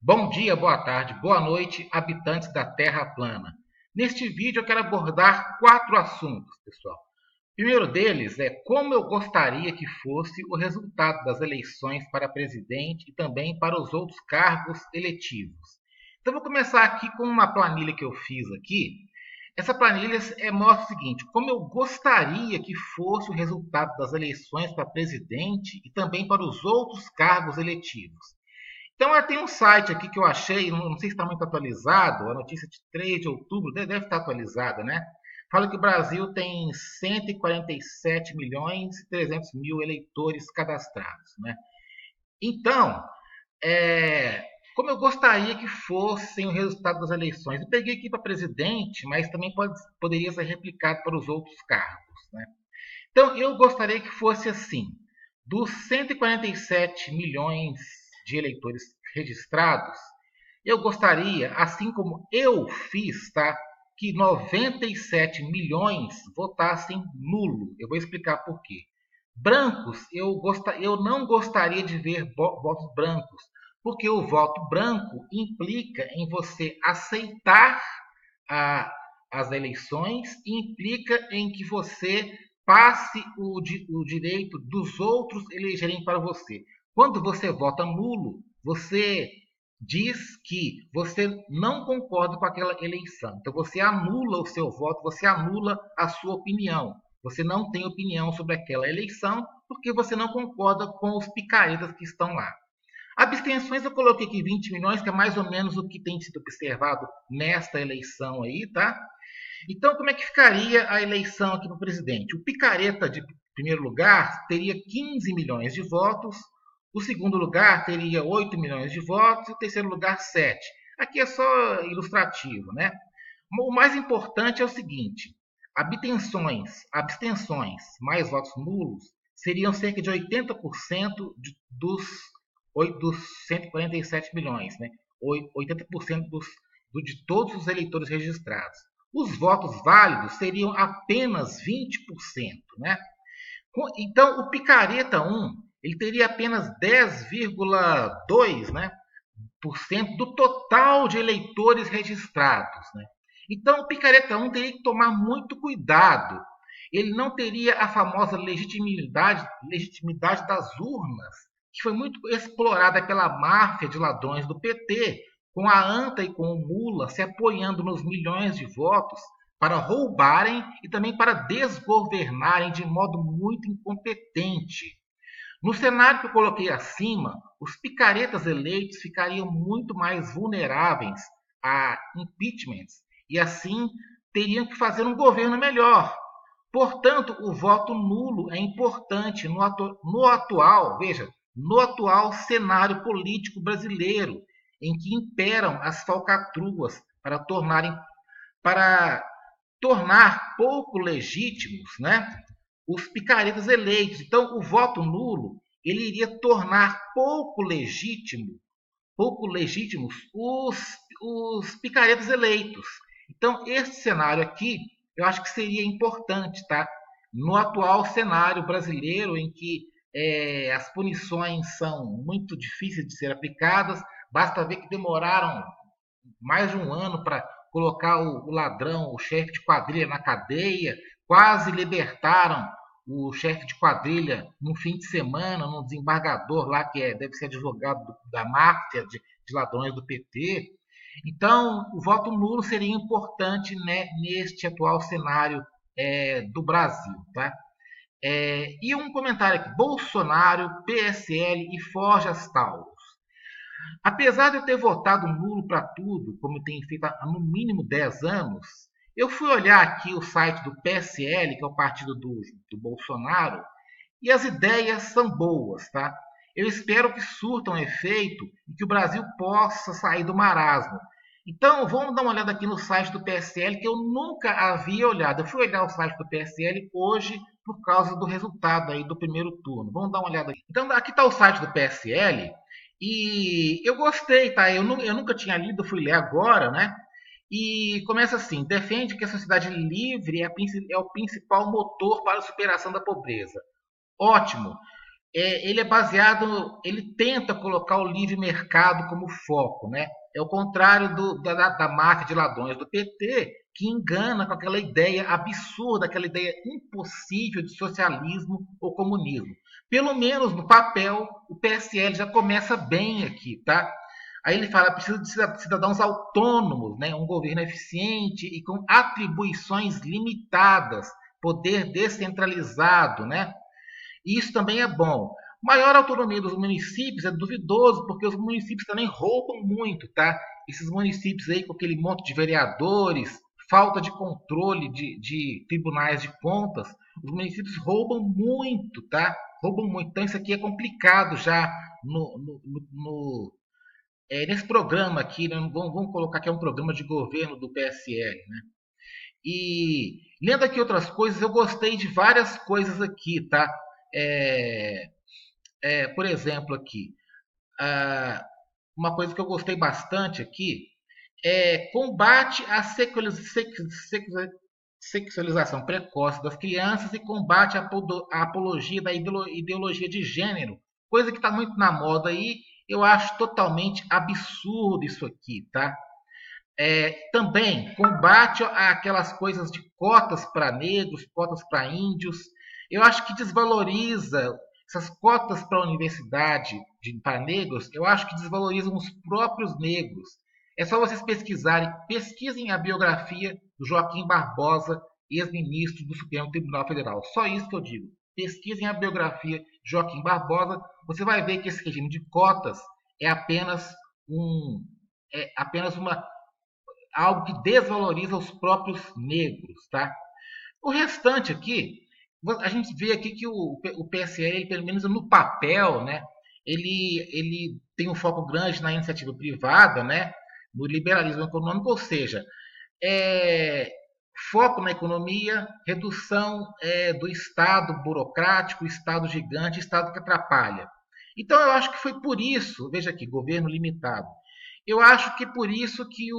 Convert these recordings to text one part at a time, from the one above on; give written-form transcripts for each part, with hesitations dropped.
Bom dia, boa tarde, boa noite, habitantes da Terra plana. Neste vídeo eu quero abordar 4 assuntos, pessoal. O primeiro deles é como eu gostaria que fosse o resultado das eleições para presidente e também para os outros cargos eletivos. Então vou começar aqui com uma planilha que eu fiz aqui. Essa planilha mostra o seguinte: como eu gostaria que fosse o resultado das eleições para presidente e também para os outros cargos eletivos. Então, tem um site aqui que eu achei, não sei se está muito atualizado, a notícia de 3 de outubro deve estar atualizada, né? Fala que o Brasil tem 147 milhões e 300 mil eleitores cadastrados, né? Então, é, como eu gostaria que fossem o resultado das eleições, eu peguei aqui para presidente, mas também poderia ser replicado para os outros cargos, né? Então, eu gostaria que fosse assim: dos 147 milhões de eleitores registrados, eu gostaria, assim como eu fiz, tá, que 97 milhões votassem nulo. Eu vou explicar por quê. Brancos, eu não gostaria de ver votos brancos, porque o voto branco implica em você aceitar a, as eleições e implica em que você passe o direito dos outros elegerem para você. Quando você vota nulo, você diz que você não concorda com aquela eleição. Então você anula o seu voto, você anula a sua opinião. Você não tem opinião sobre aquela eleição porque você não concorda com os picaretas que estão lá. Abstenções eu coloquei aqui 20 milhões, que é mais ou menos o que tem sido observado nesta eleição aí, tá? Então, como é que ficaria a eleição aqui para o presidente? O picareta de primeiro lugar teria 15 milhões de votos, o segundo lugar teria 8 milhões de votos e o terceiro lugar 7. Aqui é só ilustrativo, né? O mais importante é o seguinte: abstenções mais votos nulos seriam cerca de 80% dos 147 milhões, né? 80% de todos os eleitores registrados. Os votos válidos seriam apenas 20%, né? Então, o picareta 1 ele teria apenas 10,2%, né, por cento do total de eleitores registrados, né? Então, o picareta 1 teria que tomar muito cuidado. Ele não teria a famosa legitimidade das urnas, que foi muito explorada pela máfia de ladrões do PT, com a ANTA e com o Mula se apoiando nos milhões de votos para roubarem e também para desgovernarem de modo muito incompetente. No cenário que eu coloquei acima, os picaretas eleitos ficariam muito mais vulneráveis a impeachments e assim teriam que fazer um governo melhor. Portanto, o voto nulo é importante no atual cenário político brasileiro, em que imperam as falcatruas para tornar pouco legítimos, né, os picaretas eleitos. Então, o voto nulo ele iria tornar pouco legítimos os picaretas eleitos. Então, esse cenário aqui, eu acho que seria importante, tá? No atual cenário brasileiro, em que as punições são muito difíceis de ser aplicadas, basta ver que demoraram mais de um ano para colocar o ladrão, o chefe de quadrilha na cadeia, quase libertaram o chefe de quadrilha num fim de semana, num desembargador lá que deve ser advogado da máfia de ladrões do PT. Então, o voto nulo seria importante, né, neste atual cenário do Brasil. Tá? E um comentário aqui: Bolsonaro, PSL e Forjas Tauro. Apesar de eu ter votado nulo para tudo, como tenho feito há no mínimo 10 anos, eu fui olhar aqui o site do PSL, que é o partido do Bolsonaro, e as ideias são boas, tá? Eu espero que surtam efeito e que o Brasil possa sair do marasmo. Então, vamos dar uma olhada aqui no site do PSL, que eu nunca havia olhado. Eu fui olhar o site do PSL hoje por causa do resultado aí do primeiro turno. Vamos dar uma olhada aqui. Então, aqui está o site do PSL e eu gostei, tá? Eu nunca tinha lido, fui ler agora, né? E começa assim: defende que a sociedade livre é o principal motor para a superação da pobreza. Ótimo. ele é baseado, ele tenta colocar o livre mercado como foco, né? É o contrário da máfia de ladrões do PT, que engana com aquela ideia absurda, aquela ideia impossível de socialismo ou comunismo. Pelo menos no papel, o PSL já começa bem aqui, tá? Aí ele fala, precisa de cidadãos autônomos, né? Um governo eficiente e com atribuições limitadas, poder descentralizado, né? E isso também é bom. Maior autonomia dos municípios é duvidoso, porque os municípios também roubam muito, tá? Esses municípios aí com aquele monte de vereadores, falta de controle de tribunais de contas, os municípios roubam muito, tá? Roubam muito. Então isso aqui é complicado já nesse programa aqui, né? Vamos colocar que é um programa de governo do PSL, né? E lendo aqui outras coisas, eu gostei de várias coisas aqui, tá? É, por exemplo, aqui, ah, uma coisa que eu gostei bastante aqui é combate à sexualização precoce das crianças e combate à apologia da ideologia de gênero, coisa que está muito na moda aí. Eu acho totalmente absurdo isso aqui, tá? Também combate àquelas coisas de cotas para negros, cotas para índios. Eu acho que desvaloriza essas cotas para a universidade para negros. Eu acho que desvalorizam os próprios negros. É só vocês pesquisarem, pesquisem a biografia do Joaquim Barbosa, ex-ministro do Supremo Tribunal Federal. Só isso que eu digo. Pesquisem a biografia de Joaquim Barbosa. Você vai ver que esse regime de cotas é apenas um, uma algo que desvaloriza os próprios negros, tá? O restante aqui, a gente vê aqui que o PSL, pelo menos no papel, né, ele tem um foco grande na iniciativa privada, né, no liberalismo econômico, ou seja, é, foco na economia, redução do Estado burocrático, Estado gigante, Estado que atrapalha. Então eu acho que foi por isso, veja aqui, governo limitado. Eu acho que por isso que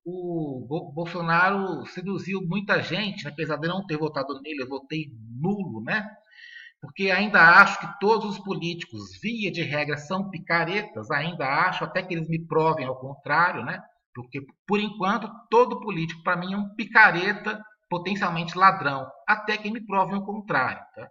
Bolsonaro seduziu muita gente, né? Apesar de não ter votado nele, eu votei nulo, né? Porque ainda acho que todos os políticos, via de regra, são picaretas, ainda acho, até que eles me provem ao contrário, né? Porque, por enquanto, todo político, para mim, é um picareta, potencialmente ladrão, até que me provem o contrário, tá?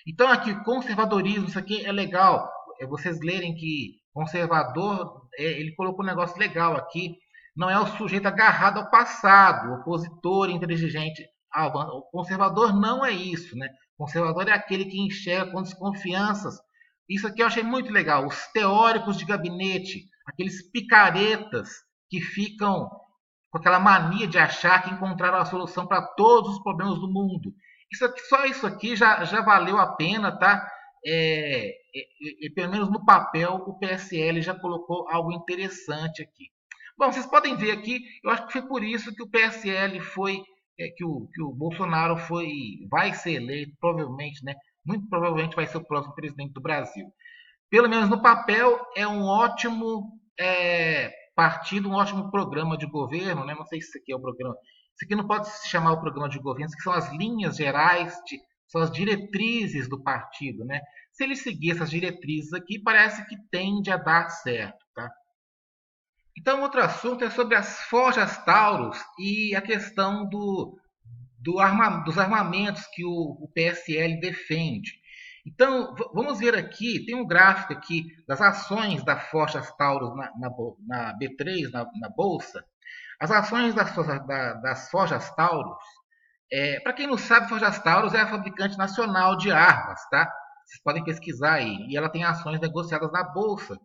Então, aqui, conservadorismo, isso aqui é legal. É vocês lerem que conservador, ele colocou um negócio legal aqui. Não é o sujeito agarrado ao passado, opositor, inteligente. O conservador não é isso, né? O conservador é aquele que enxerga com desconfianças. Isso aqui eu achei muito legal. Os teóricos de gabinete, aqueles picaretas que ficam com aquela mania de achar que encontraram a solução para todos os problemas do mundo. Isso aqui, só isso aqui já valeu a pena, tá? Pelo menos no papel, o PSL já colocou algo interessante aqui. Bom, vocês podem ver aqui, eu acho que foi por isso que o PSL foi, que o Bolsonaro vai ser eleito, provavelmente, né? Muito provavelmente vai ser o próximo presidente do Brasil. Pelo menos no papel, é um ótimo partido, um ótimo programa de governo, né? Não sei se isso aqui é o programa. Isso aqui não pode se chamar o programa de governo, isso aqui são as linhas gerais, são as diretrizes do partido, né? Se ele seguir essas diretrizes aqui, parece que tende a dar certo, tá? Então, outro assunto é sobre as forjas Taurus e a questão dos armamentos que o PSL defende. Então, vamos ver aqui, tem um gráfico aqui das ações da Forjas Taurus na B3, na Bolsa. As ações das Forjas Taurus, para quem não sabe, Forjas Taurus é a fabricante nacional de armas, tá? Vocês podem pesquisar aí. E ela tem ações negociadas na Bolsa.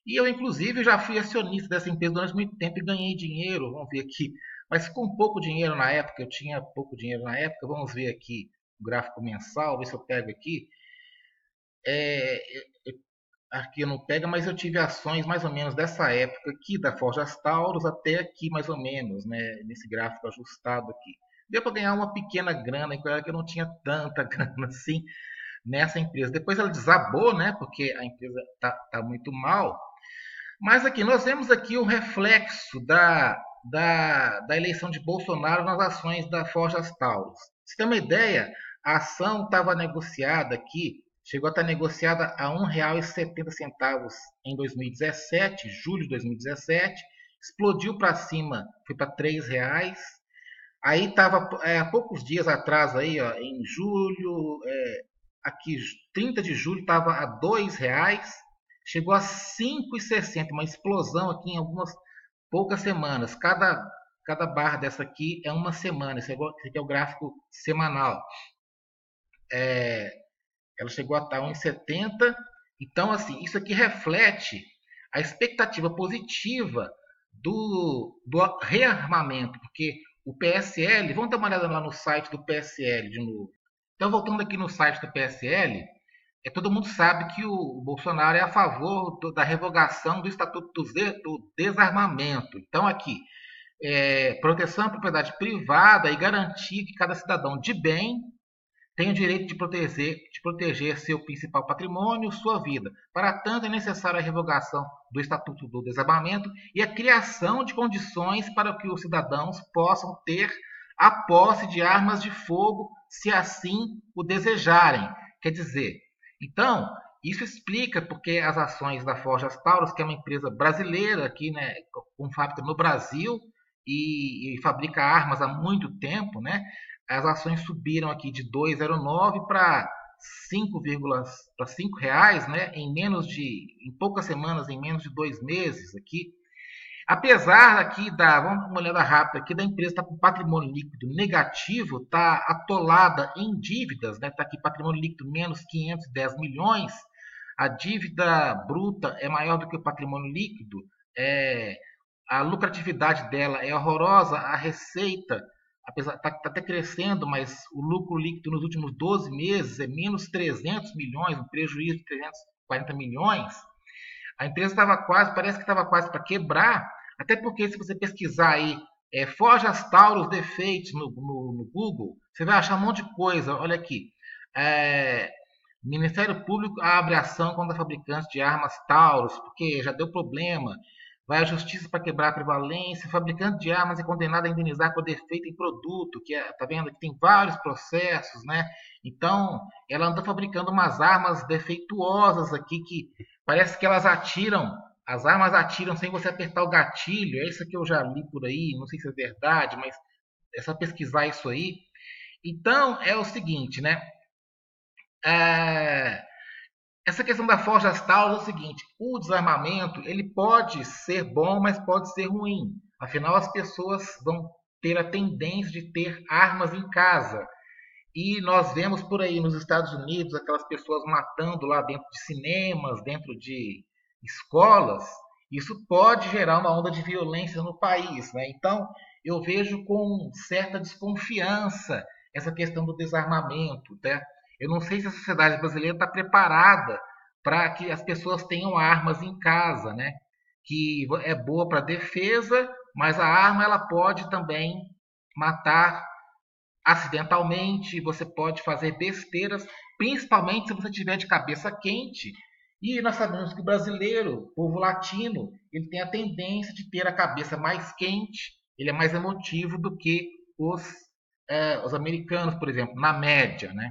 E eu, inclusive, já fui acionista dessa empresa durante muito tempo e ganhei dinheiro. Vamos ver aqui. Mas com pouco dinheiro na época, eu tinha pouco dinheiro na época. Vamos ver aqui o gráfico mensal, ver se eu pego aqui. É, aqui não pega, mas eu tive ações mais ou menos dessa época aqui, da Forjas Taurus até aqui mais ou menos, né, nesse gráfico ajustado aqui. Deu para ganhar uma pequena grana, que eu não tinha tanta grana assim nessa empresa. Depois ela desabou, né, porque a empresa tá muito mal. Mas aqui nós vemos aqui o reflexo da eleição de Bolsonaro nas ações da Forjas Taurus. Se tem uma ideia, a ação estava negociada aqui, chegou a estar negociada a R$ 1,70 em 2017, julho de 2017, explodiu para cima, foi para R$ 3. Aí estava há poucos dias atrás, aí, ó, em julho, aqui 30 de julho estava a R$ 2, chegou a 5,60, uma explosão aqui em algumas poucas semanas. Cada barra dessa aqui é uma semana, esse aqui é o gráfico semanal. Ela chegou a estar 1,70. Então, assim, isso aqui reflete a expectativa positiva do rearmamento, porque o PSL, vamos dar uma olhada lá no site do PSL de novo. Então, voltando aqui no site do PSL, todo mundo sabe que o Bolsonaro é a favor da revogação do Estatuto do Desarmamento. Então, aqui, proteção à propriedade privada e garantir que cada cidadão de bem tem o direito de proteger seu principal patrimônio, sua vida. Para tanto, é necessária a revogação do Estatuto do Desarmamento e a criação de condições para que os cidadãos possam ter a posse de armas de fogo, se assim o desejarem. Quer dizer, então, isso explica porque as ações da Forjas Taurus, que é uma empresa brasileira aqui, né, com fábrica no Brasil e fabrica armas há muito tempo, né? As ações subiram aqui de 2,09 para R$ 5, né? Em poucas semanas, em menos de 2 meses aqui. Apesar aqui vamos dar uma olhada rápida aqui, da empresa está com patrimônio líquido negativo, está atolada em dívidas, né? Está aqui patrimônio líquido menos 510 milhões, a dívida bruta é maior do que o patrimônio líquido, a lucratividade dela é horrorosa, a receita apesar está até crescendo, mas o lucro líquido nos últimos 12 meses é menos 300 milhões, um prejuízo de 340 milhões. A empresa parece que estava quase para quebrar, até porque se você pesquisar aí Forjas Taurus defeitos no Google, você vai achar um monte de coisa. Olha aqui, Ministério Público abre ação contra fabricantes de armas Taurus, porque já deu problema. Vai à justiça para quebrar a prevalência. Fabricante de armas é condenado a indenizar por defeito em produto, tá vendo que tem vários processos, né? Então, ela anda fabricando umas armas defeituosas aqui que parece que elas atiram, as armas atiram sem você apertar o gatilho. É isso que eu já li por aí, não sei se é verdade, mas é só pesquisar isso aí. Então, é o seguinte, né? Essa questão da Forjas Taurus é o seguinte: o desarmamento ele pode ser bom, mas pode ser ruim. Afinal, as pessoas vão ter a tendência de ter armas em casa. E nós vemos por aí nos Estados Unidos aquelas pessoas matando lá dentro de cinemas, dentro de escolas. Isso pode gerar uma onda de violência no país, né? Então, eu vejo com certa desconfiança essa questão do desarmamento, né? Eu não sei se a sociedade brasileira está preparada para que as pessoas tenham armas em casa, né? Que é boa para defesa, mas a arma ela pode também matar acidentalmente, você pode fazer besteiras, principalmente se você tiver de cabeça quente. E nós sabemos que o brasileiro, o povo latino, ele tem a tendência de ter a cabeça mais quente, ele é mais emotivo do que os americanos, por exemplo, na média, né?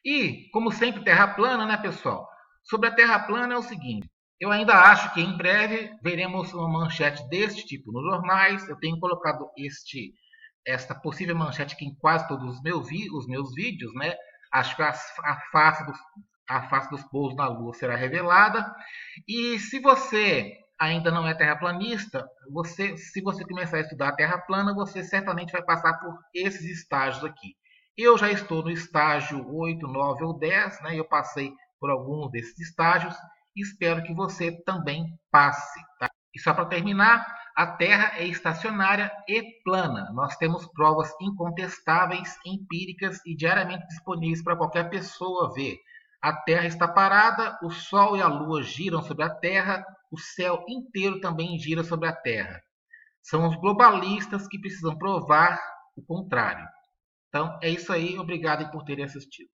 E, como sempre, terra plana, né, pessoal? Sobre a terra plana é o seguinte: eu ainda acho que em breve veremos uma manchete deste tipo nos jornais. Eu tenho colocado esta possível manchete aqui em quase todos os meus vídeos, né? Acho que a face dos povos na Lua será revelada. E se você ainda não é terraplanista, se você começar a estudar a Terra plana, você certamente vai passar por esses estágios aqui. Eu já estou no estágio 8, 9 ou 10, né? Eu passei por alguns desses estágios e espero que você também passe. Tá? E só para terminar, a Terra é estacionária e plana. Nós temos provas incontestáveis, empíricas e diariamente disponíveis para qualquer pessoa ver. A Terra está parada, o Sol e a Lua giram sobre a Terra, o céu inteiro também gira sobre a Terra. São os globalistas que precisam provar o contrário. Então, é isso aí. Obrigado por terem assistido.